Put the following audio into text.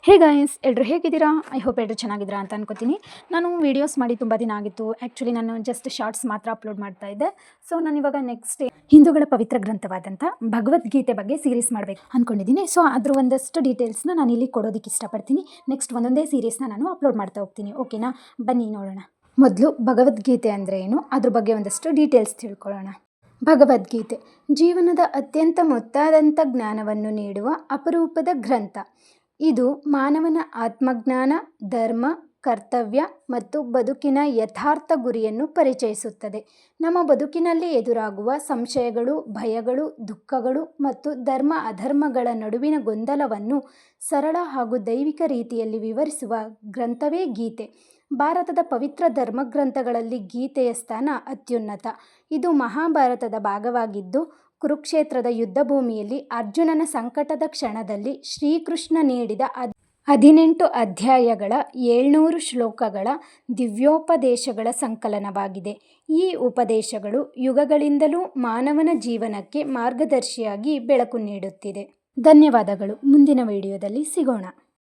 Hey guys, ಎಲ್ಲರೂ ಹೇಗಿದ್ದೀರಾ? I hope ಎಲ್ಲರೂ ಚೆನ್ನಾಗಿದ್ದೀರಾ ಅಂತ ಅನ್ಕೋತೀನಿ. ನಾನು ವೀಡಿಯೋಸ್ ಮಾಡಿ ತುಂಬ ದಿನ ಆಗಿತ್ತು. ಆ್ಯಕ್ಚುಲಿ ನಾನು ಜಸ್ಟ್ ಶಾರ್ಟ್ಸ್ ಮಾತ್ರ ಅಪ್ಲೋಡ್ ಮಾಡ್ತಾ ಇದ್ದೆ. ಸೊ ನಾನು ಇವಾಗ ನೆಕ್ಸ್ಟ್ ಹಿಂದೂಗಳ ಪವಿತ್ರ ಗ್ರಂಥವಾದಂಥ ಭಗವದ್ಗೀತೆ ಬಗ್ಗೆ ಸೀರೀಸ್ ಮಾಡಬೇಕು ಅಂದ್ಕೊಂಡಿದ್ದೀನಿ. ಸೊ ಅದ್ರ ಒಂದಷ್ಟು ಡೀಟೇಲ್ಸ್ನ ನಾನು ಇಲ್ಲಿ ಕೊಡೋದಕ್ಕೆ ಇಷ್ಟಪಡ್ತೀನಿ. ನೆಕ್ಸ್ಟ್ ಒಂದೊಂದೇ ಸೀರೀಸ್ನ ನಾನು ಅಪ್ಲೋಡ್ ಮಾಡ್ತಾ ಹೋಗ್ತೀನಿ. ಓಕೆನಾ? ಬನ್ನಿ ನೋಡೋಣ. ಮೊದಲು ಭಗವದ್ಗೀತೆ ಅಂದರೆ ಏನು, ಅದ್ರ ಬಗ್ಗೆ ಒಂದಷ್ಟು ಡೀಟೇಲ್ಸ್ ತಿಳ್ಕೊಳ್ಳೋಣ. ಭಗವದ್ಗೀತೆ ಜೀವನದ ಅತ್ಯಂತ ಮೊತ್ತಾದಂಥ ಜ್ಞಾನವನ್ನು ನೀಡುವ ಅಪರೂಪದ ಗ್ರಂಥ. ಇದು ಮಾನವನ ಆತ್ಮಜ್ಞಾನ, ಧರ್ಮ, ಕರ್ತವ್ಯ ಮತ್ತು ಬದುಕಿನ ಯಥಾರ್ಥ ಗುರಿಯನ್ನು ಪರಿಚಯಿಸುತ್ತದೆ. ನಮ್ಮ ಬದುಕಿನಲ್ಲಿ ಎದುರಾಗುವ ಸಂಶಯಗಳು, ಭಯಗಳು, ದುಃಖಗಳು ಮತ್ತು ಧರ್ಮ ಅಧರ್ಮಗಳ ನಡುವಿನ ಗೊಂದಲವನ್ನು ಸರಳ ಹಾಗೂ ದೈವಿಕ ರೀತಿಯಲ್ಲಿ ವಿವರಿಸುವ ಗ್ರಂಥವೇ ಗೀತೆ. ಭಾರತದ ಪವಿತ್ರ ಧರ್ಮಗ್ರಂಥಗಳಲ್ಲಿ ಗೀತೆಯ ಸ್ಥಾನ ಅತ್ಯುನ್ನತ. ಇದು ಮಹಾಭಾರತದ ಭಾಗವಾಗಿದ್ದು, ಕುರುಕ್ಷೇತ್ರದ ಯುದ್ಧಭೂಮಿಯಲ್ಲಿ ಅರ್ಜುನನ ಸಂಕಟದ ಕ್ಷಣದಲ್ಲಿ ಶ್ರೀಕೃಷ್ಣ ನೀಡಿದ 18 ಅಧ್ಯಾಯಗಳ 700 ಶ್ಲೋಕಗಳ ದಿವ್ಯೋಪದೇಶಗಳ ಸಂಕಲನವಾಗಿದೆ. ಈ ಉಪದೇಶಗಳು ಯುಗಗಳಿಂದಲೂ ಮಾನವನ ಜೀವನಕ್ಕೆ ಮಾರ್ಗದರ್ಶಿಯಾಗಿ ಬೆಳಕು ನೀಡುತ್ತಿದೆ. ಧನ್ಯವಾದಗಳು. ಮುಂದಿನ ವಿಡಿಯೋದಲ್ಲಿ ಸಿಗೋಣ.